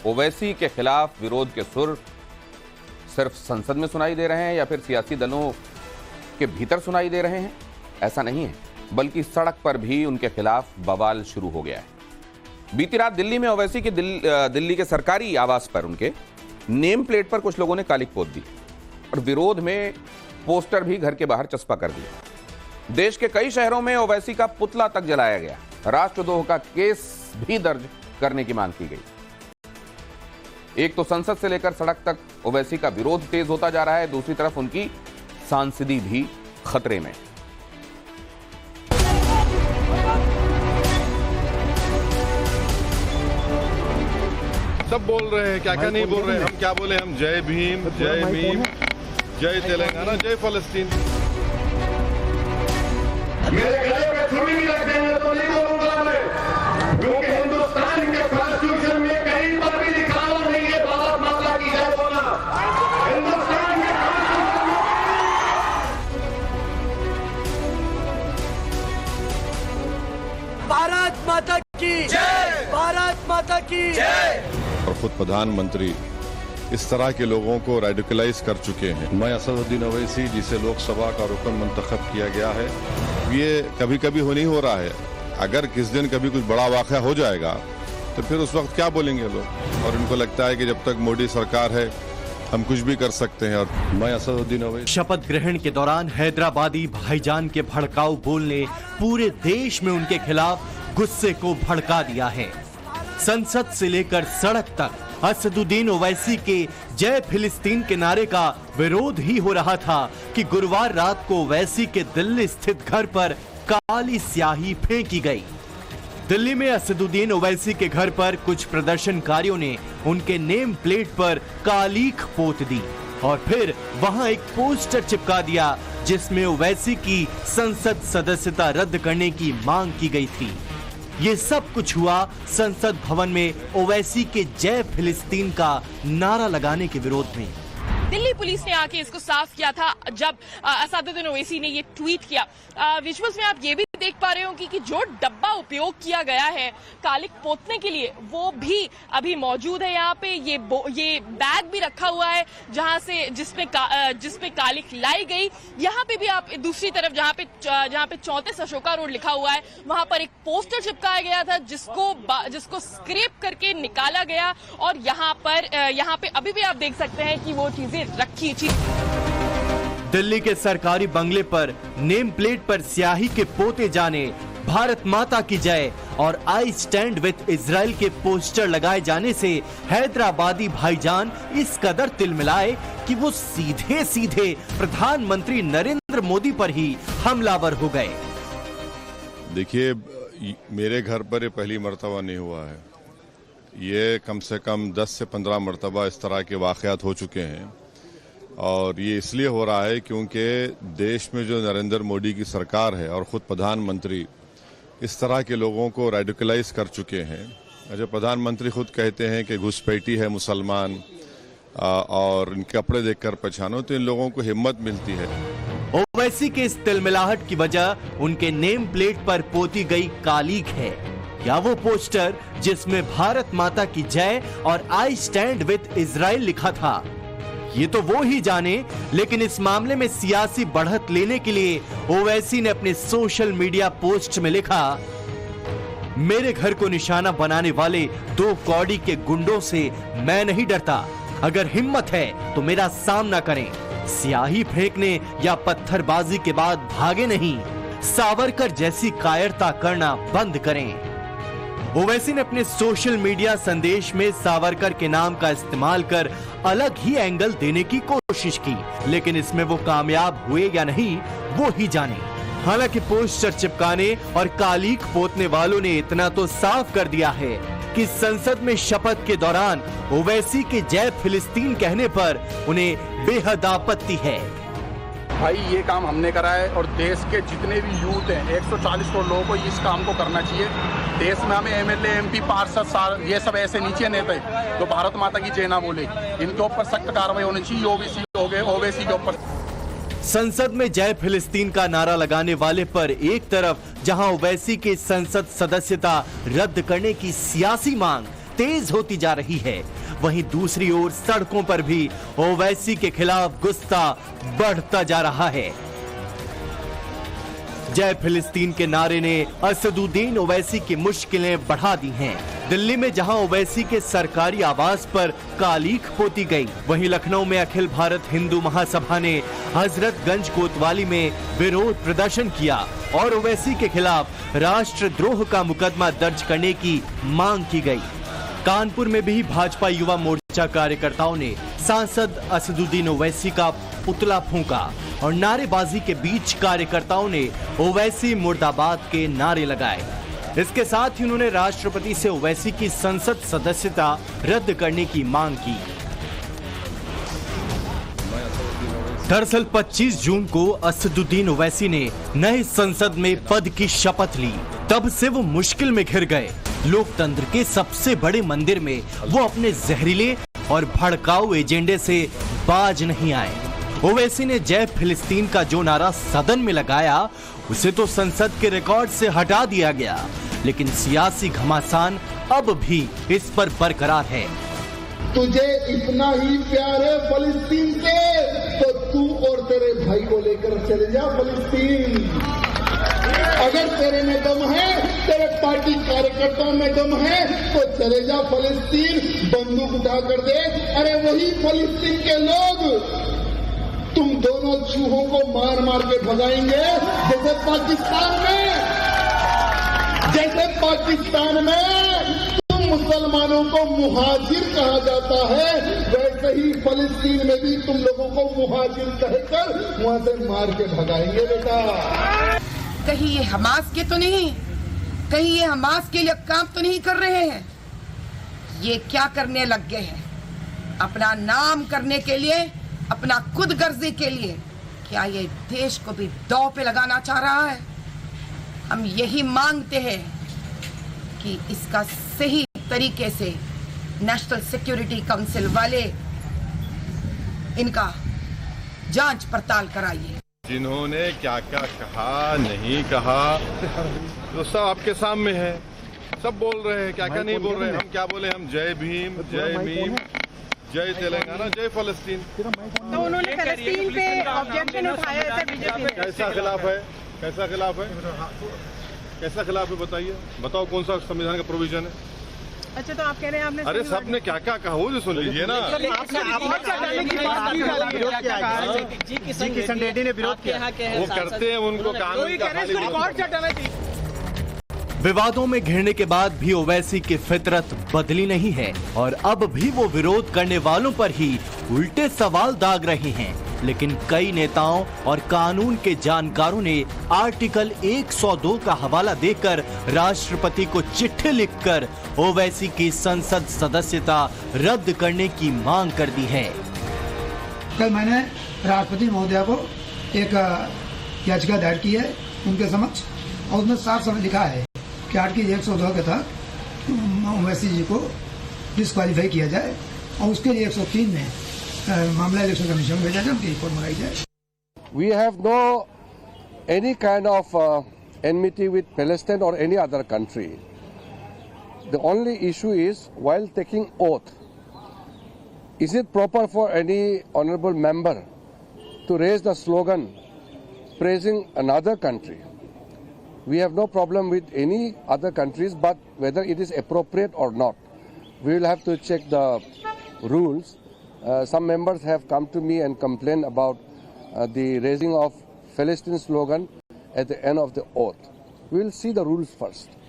ओवैसी के खिलाफ विरोध के सुर सिर्फ संसद में सुनाई दे रहे हैं या फिर सियासी दलों के भीतर सुनाई दे रहे हैं? ऐसा नहीं है, बल्कि सड़क पर भी उनके खिलाफ बवाल शुरू हो गया है। बीती रात दिल्ली में ओवैसी के दिल्ली के सरकारी आवास पर उनके नेम प्लेट पर कुछ लोगों ने कालिख पोत दी और विरोध में पोस्टर भी घर के बाहर चस्पा कर दिया। देश के कई शहरों में ओवैसी का पुतला तक जलाया गया। राष्ट्रद्रोह का केस भी दर्ज करने की मांग की गई। एक तो संसद से लेकर सड़क तक ओवैसी का विरोध तेज होता जा रहा है, दूसरी तरफ उनकी सांसदी भी खतरे में। सब बोल रहे हैं, क्या क्या नहीं बोल रहे हैं। हम क्या बोले? हम जय भीम, जय भीम, जय तेलंगाना, जय फलस्तीन। मेरे गले पे छुरी भी रख देंगे तो नहीं बोलूंगा मैं, क्योंकि हिंदुस्तान के कॉन्स्टिट्यूशन में कहीं पर भी लिखा हुआ नहीं है भारत माता की जय बोलना। हिंदुस्तान के भारत माता की जय, भारत माता की जय। और खुद प्रधानमंत्री इस तरह के लोगों को रेडिकलाइज कर चुके हैं। मैं असदुद्दीन ओवैसी, जिसे लोकसभा का रुकन मुंतखब किया गया है, ये कभी कभी नहीं हो रहा है। अगर किस दिन कभी कुछ बड़ा वाक़या हो जाएगा तो फिर उस वक्त क्या बोलेंगे लोग? और इनको लगता है कि जब तक मोदी सरकार है हम कुछ भी कर सकते हैं। और मैं असदुद्दीन ओवैसी। शपथ ग्रहण के दौरान हैदराबादी भाईजान के भड़काऊ बोलने पूरे देश में उनके खिलाफ गुस्से को भड़का दिया है। संसद से लेकर सड़क तक असदुद्दीन ओवैसी के जय फिलिस्तीन के नारे का विरोध ही हो रहा था कि गुरुवार रात को ओवैसी के दिल्ली स्थित घर पर काली स्याही फेंकी गई। दिल्ली में असदुद्दीन ओवैसी के घर पर कुछ प्रदर्शनकारियों ने उनके नेम प्लेट पर कालीख पोत दी और फिर वहां एक पोस्टर चिपका दिया जिसमें ओवैसी की संसद सदस्यता रद्द करने की मांग की गई थी। ये सब कुछ हुआ संसद भवन में ओवैसी के जय फिलिस्तीन का नारा लगाने के विरोध में। दिल्ली पुलिस ने आके इसको साफ किया था जब असदुद्दीन ओवैसी ने ये ट्वीट किया। विजुअल्स में आप ये भी देख पा रहे हो कि जो डब्बा उपयोग किया गया है कालिख पोतने के लिए वो भी अभी मौजूद है। यहाँ पे ये बैग भी रखा हुआ है जहाँ से जिसपे कालिख लाई गई। यहाँ पे भी आप दूसरी तरफ जहाँ पे 34 अशोका रोड लिखा हुआ है वहाँ पर एक पोस्टर चिपकाया गया था जिसको स्क्रैप करके निकाला गया और यहाँ पे अभी भी आप देख सकते हैं कि वो चीजें रखी थी। दिल्ली के सरकारी बंगले पर नेम प्लेट पर स्याही के पोते जाने, भारत माता की जय और आई स्टैंड विद इजराइल के पोस्टर लगाए जाने से हैदराबादी भाईजान इस कदर तिलमिलाए कि वो सीधे सीधे प्रधानमंत्री नरेंद्र मोदी पर ही हमलावर हो गए। देखिए, मेरे घर पर ये पहली मर्तबा नहीं हुआ है। ये कम से कम 10 से 15 मर्तबा इस तरह के वाक़यात हो चुके हैं और ये इसलिए हो रहा है क्योंकि देश में जो नरेंद्र मोदी की सरकार है और ख़ुद प्रधानमंत्री इस तरह के लोगों को रेडिकलाइज कर चुके हैं। जब प्रधानमंत्री खुद कहते हैं कि घुसपैठी है मुसलमान और इनके कपड़े देखकर पहचानो, तो इन लोगों को हिम्मत मिलती है। ओवैसी के इस तिलमिलाहट की वजह उनके नेम प्लेट पर पोती गई कालीख है या वो पोस्टर जिसमें भारत माता की जय और आई स्टैंड विद इजराइल लिखा था। ये तो वो ही जाने, लेकिन इस मामले में सियासी बढ़त लेने के लिए ओवैसी ने अपने सोशल मीडिया पोस्ट में लिखा, मेरे घर को निशाना बनाने वाले 2 कौड़ी के गुंडों से मैं नहीं डरता। अगर हिम्मत है तो मेरा सामना करें। स्याही फेंकने या पत्थरबाजी के बाद भागे नहीं। सावरकर जैसी कायरता करना बंद करें। ओवैसी ने अपने सोशल मीडिया संदेश में सावरकर के नाम का इस्तेमाल कर अलग ही एंगल देने की कोशिश की, लेकिन इसमें वो कामयाब हुए या नहीं वो ही जाने। हालांकि पोस्टर चिपकाने और कालीख पोतने वालों ने इतना तो साफ कर दिया है कि संसद में शपथ के दौरान ओवैसी के जय फिलिस्तीन कहने पर उन्हें बेहद आपत्ति है। भाई ये काम हमने करा है और देश के जितने भी यूथ हैं 140 करोड़ लोगों को इस काम को करना चाहिए। देश में हमें एमएलए, एमपी, पार्षद ये सब ऐसे नीचे नेता है जो भारत माता की जय ना बोले, इनके ऊपर सख्त कार्रवाई होनी चाहिए। ओबीसी हो गए, ओवैसी के ऊपर। संसद में जय फिलिस्तीन का नारा लगाने वाले पर एक तरफ जहां ओवैसी की संसद सदस्यता रद्द करने की सियासी मांग, तेज होती जा रही है, वहीं दूसरी ओर सड़कों पर भी ओवैसी के खिलाफ गुस्सा बढ़ता जा रहा है। जय फिलिस्तीन के नारे ने असदुद्दीन ओवैसी की मुश्किलें बढ़ा दी हैं। दिल्ली में जहां ओवैसी के सरकारी आवास पर कालीख पोती गई, वहीं लखनऊ में अखिल भारत हिंदू महासभा ने हजरतगंज कोतवाली में विरोध प्रदर्शन किया और ओवैसी के खिलाफ राष्ट्रद्रोह का मुकदमा दर्ज करने की मांग की गई। कानपुर में भी भाजपा युवा मोर्चा कार्यकर्ताओं ने सांसद असदुद्दीन ओवैसी का पुतला फूंका और नारेबाजी के बीच कार्यकर्ताओं ने ओवैसी मुर्दाबाद के नारे लगाए। इसके साथ ही उन्होंने राष्ट्रपति से ओवैसी की संसद सदस्यता रद्द करने की मांग की। दरअसल 25 जून को असदुद्दीन ओवैसी ने नए संसद में पद की शपथ ली, तब से वो मुश्किल में घिर गए। लोकतंत्र के सबसे बड़े मंदिर में वो अपने जहरीले और भड़काऊ एजेंडे से बाज नहीं आए। ओवैसी ने जय फिलिस्तीन का जो नारा सदन में लगाया, उसे तो संसद के रिकॉर्ड से हटा दिया गया, लेकिन सियासी घमासान अब भी इस पर बरकरार है। तुझे इतना ही प्यार है फिलिस्तीन से, तो तू और तेरे भाई को लेकर चले जा फिलिस्तीन। अगर तेरे में दम है, तेरे पार्टी कार्यकर्ताओं में दम है, तो चले जा फिलिस्तीन, बंदूक उठा कर दे। अरे वही फिलिस्तीन के लोग तुम दोनों चूहों को मार मार के भगाएंगे, जैसे पाकिस्तान में तुम मुसलमानों को मुहाजिर कहा जाता है, वैसे ही फिलिस्तीन में भी तुम लोगों को मुहाजिर कहकर वहां से मार के भगाएंगे बेटा। कहीं ये हमास के तो नहीं, कहीं ये हमास के लिए काम तो नहीं कर रहे हैं? ये क्या करने लग गए हैं? अपना नाम करने के लिए, अपना खुद गर्जी के लिए क्या ये देश को भी दांव पे लगाना चाह रहा है? हम यही मांगते हैं कि इसका सही तरीके से नेशनल सिक्योरिटी काउंसिल वाले इनका जांच पड़ताल कराइए। जिन्होंने क्या क्या कहा नहीं कहा तो सब आपके सामने है, सब बोल रहे हैं, क्या क्या नहीं बोल रहे हैं। हम क्या बोले? हम जय भीम, जय मीम, जय तेलंगाना, जय फिलिस्तीन। तो उन्होंने फिलिस्तीन पे ऑब्जेक्शन उठाया है बीजेपी। कैसा खिलाफ है? कैसा खिलाफ है? कैसा खिलाफ है बताइए, बताओ कौन सा संविधान का प्रोविजन है? अच्छा, तो आप कह रहे हैं आपने, अरे सबने क्या क्या कहा वो जो सुन लीजिए ना। जी किशन रेड्डी ने विरोध किया, वो करते हैं, उनको कानून का विवादों में घिरने के बाद भी ओवैसी की फितरत बदली नहीं है और अब भी वो विरोध करने वालों पर ही उल्टे सवाल दाग रहे हैं। लेकिन कई नेताओं और कानून के जानकारों ने आर्टिकल 102 का हवाला देकर राष्ट्रपति को चिट्ठी लिखकर ओवैसी की संसद सदस्यता रद्द करने की मांग कर दी है। कल मैंने राष्ट्रपति महोदया को एक याचिका दायर की है उनके समक्ष, और उसमें साफ साफ लिखा है कि आर्टिकल 102 के तहत ओवैसी जी को डिस्क्वालीफाई किया जाए और उसके लिए 103 में मामला इलेक्शन कमीशन में भेजा जाए, उनकी रिपोर्ट मंगाई जाए। We have no any kind of enmity with Palestine or any other country. The only issue is while taking oath, is it proper for any honorable member to raise the slogan praising another country? We have no problem with any other countries, but whether it is appropriate or not, we will have to check the rules. Some members have come to me and complained about the raising of Palestine slogan at the end of the oath. We will see the rules first.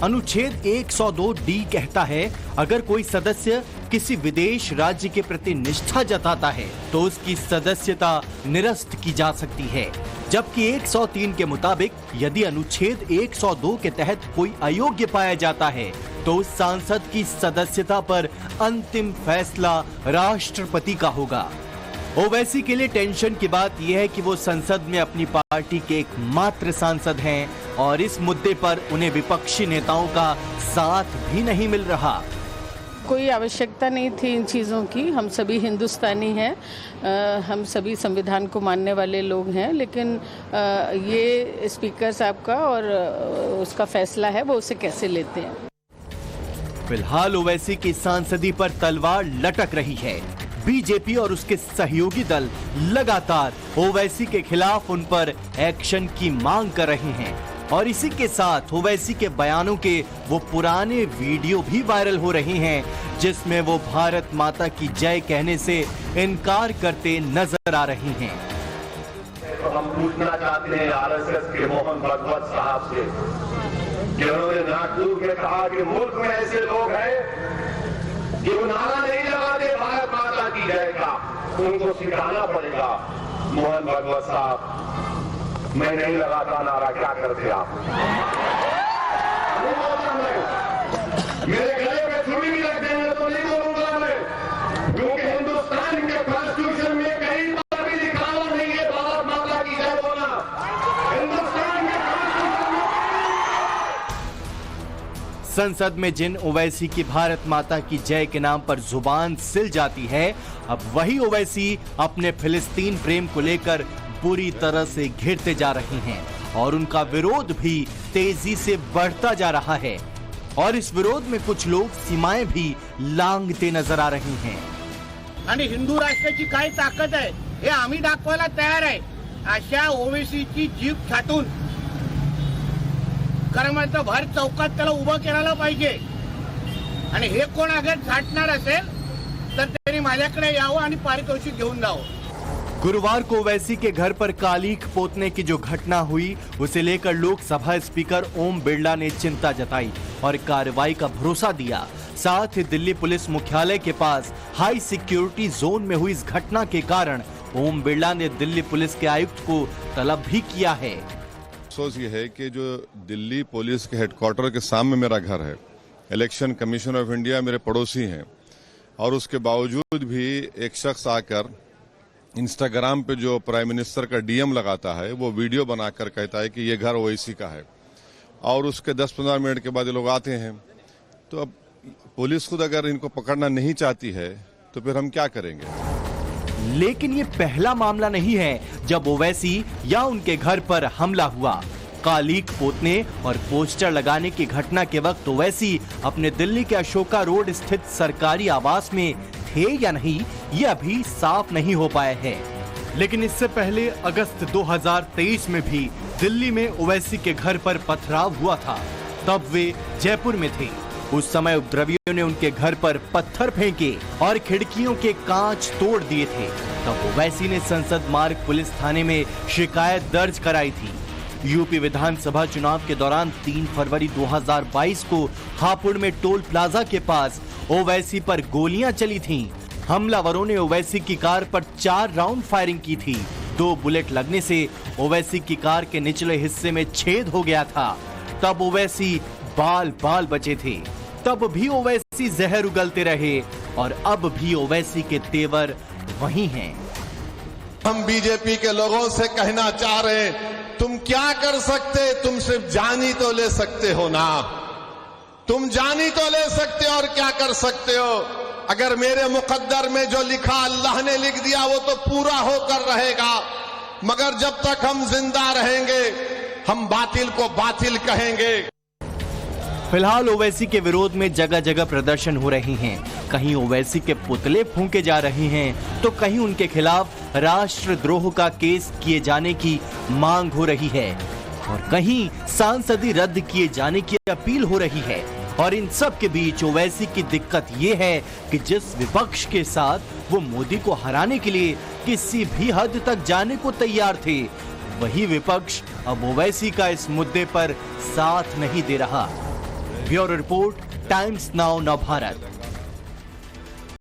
अनुच्छेद 102D कहता है, अगर कोई सदस्य किसी विदेश राज्य के प्रति निष्ठा जताता है तो उसकी सदस्यता निरस्त की जा सकती है। जबकि 103 के मुताबिक यदि अनुच्छेद 102 के तहत कोई अयोग्य पाया जाता है तो उस सांसद की सदस्यता पर अंतिम फैसला राष्ट्रपति का होगा। ओवैसी के लिए टेंशन की बात यह है कि वो संसद में अपनी पार्टी के एकमात्र सांसद हैं और इस मुद्दे पर उन्हें विपक्षी नेताओं का साथ भी नहीं मिल रहा। कोई आवश्यकता नहीं थी इन चीज़ों की। हम सभी हिंदुस्तानी हैं, हम सभी संविधान को मानने वाले लोग हैं, लेकिन ये स्पीकर साहब का और उसका फैसला है, वो उसे कैसे लेते हैं। फिलहाल ओवैसी की सांसदी पर तलवार लटक रही है। बीजेपी और उसके सहयोगी दल लगातार ओवैसी के खिलाफ उन पर एक्शन की मांग कर रहे हैं और इसी के साथ ओवैसी के बयानों के वो पुराने वीडियो भी वायरल हो रहे हैं जिसमें वो भारत माता की जय कहने से इनकार करते नजर आ रहे हैं। तो हम पूछना चाहते हैं आरएसएस के मोहन भागवत साहब से कि उन्होंने नागपुर में कहा कि मुल्क में ऐसे लोग हैं कि वो नारा नहीं लगाते भारत माता की जय का, उनको सिखाना पड़ेगा। मोहन भागवत साहब, मैं नहीं लगाता नारा, क्या करते आप? नहीं बोलता मैं, मेरे गले पे छुरी भी रख देंगे तो नहीं बोलूंगा मैं, क्योंकि हिंदुस्तान के कॉन्स्टिट्यूशन में कहीं पर भी लिखा हुआ नहीं है भारत माता की जय बोलना। हिंदुस्तान के संसद में जिन ओवैसी की भारत माता की जय के नाम पर जुबान सिल जाती है, अब वही ओवैसी अपने फिलिस्तीन प्रेम को लेकर बुरी तरह से घिरते जा रहे हैं और उनका विरोध भी तेजी से बढ़ता जा रहा है और इस विरोध में कुछ लोग सीमाएं भी लांघते नजर आ रहे हैं। आणि हिंदू राष्ट्राची काय ताकद आहे हे आम्ही दाखवायला तयार आहे। अशा ओवेसीची जीभ छाटून कर्मचाऱ्यांचा भर चौकात त्याला उभं करायला पाहिजे आणि हे कोण अगर छाटणार असेल तर त्यांनी माझ्याकडे यावं आणि पारितोषिक घेऊन जावं। गुरुवार को ओवैसी के घर पर कालीख पोतने की जो घटना हुई उसे लेकर लोकसभा स्पीकर ओम बिरला ने चिंता जताई और कार्रवाई का भरोसा दिया। साथ ही दिल्ली पुलिस मुख्यालय के पास हाई सिक्योरिटी जोन में हुई इस घटना के कारण ओम बिरला ने दिल्ली पुलिस के आयुक्त को तलब भी किया है। अफसोस ये है कि जो दिल्ली पुलिस के हेडक्वार्टर के सामने मेरा घर है, इलेक्शन कमीशन ऑफ इंडिया मेरे पड़ोसी हैं और उसके बावजूद भी एक शख्स आकर इंस्टाग्राम पे जो प्राइम मिनिस्टर का डीएम लगाता है वो वीडियो बनाकर कहता है कि ये घर ओवैसी का है और उसके 10-15 मिनट के बाद ये लोग आते हैं। तो अब पुलिस खुद अगर इनको पकड़ना नहीं चाहती है तो फिर हम क्या करेंगे। लेकिन ये पहला मामला नहीं है जब ओवैसी या उनके घर पर हमला हुआ। कालीख पोतने और पोस्टर लगाने की घटना के वक्त ओवैसी अपने दिल्ली के अशोका रोड स्थित सरकारी आवास में थे या नहीं ये अभी साफ नहीं हो पाया है। लेकिन इससे पहले अगस्त 2023 में भी दिल्ली में ओवैसी के घर पर पथराव हुआ था, तब वे जयपुर में थे। उस समय उपद्रवियों ने उनके घर पर पत्थर फेंके और खिड़कियों के कांच तोड़ दिए थे। तब ओवैसी ने संसद मार्ग पुलिस थाने में शिकायत दर्ज कराई थी। यूपी विधानसभा चुनाव के दौरान 3 फरवरी 2022 को हापुड़ में टोल प्लाजा के पास ओवैसी पर गोलियां चली थीं। हमलावरों ने ओवैसी की कार पर 4 राउंड फायरिंग की थी। 2 बुलेट लगने से ओवैसी की कार के निचले हिस्से में छेद हो गया था। तब ओवैसी बाल बाल बचे थे। तब भी ओवैसी जहर उगलते रहे और अब भी ओवैसी के तेवर वही हैं। हम बीजेपी के लोगों से कहना चाह रहे हैं, तुम क्या कर सकते, तुम सिर्फ जान ही तो ले सकते हो ना। तुम जान ही तो ले सकते हो और क्या कर सकते हो। अगर मेरे मुकद्दर में जो लिखा अल्लाह ने लिख दिया वो तो पूरा होकर रहेगा, मगर जब तक हम जिंदा रहेंगे हम बातिल को बातिल कहेंगे। फिलहाल ओवैसी के विरोध में जगह जगह प्रदर्शन हो रहे हैं। कहीं ओवैसी के पुतले फूंके जा रहे हैं तो कहीं उनके खिलाफ राष्ट्रद्रोह का केस किए जाने की मांग हो रही है और कहीं सांसदी रद्द किए जाने की अपील हो रही है। और इन सब के बीच ओवैसी की दिक्कत ये है कि जिस विपक्ष के साथ वो मोदी को हराने के लिए किसी भी हद तक जाने को तैयार थे, वही विपक्ष अब ओवैसी का इस मुद्दे पर साथ नहीं दे रहा। ब्यूरो रिपोर्ट, टाइम्स नाउ नव भारत।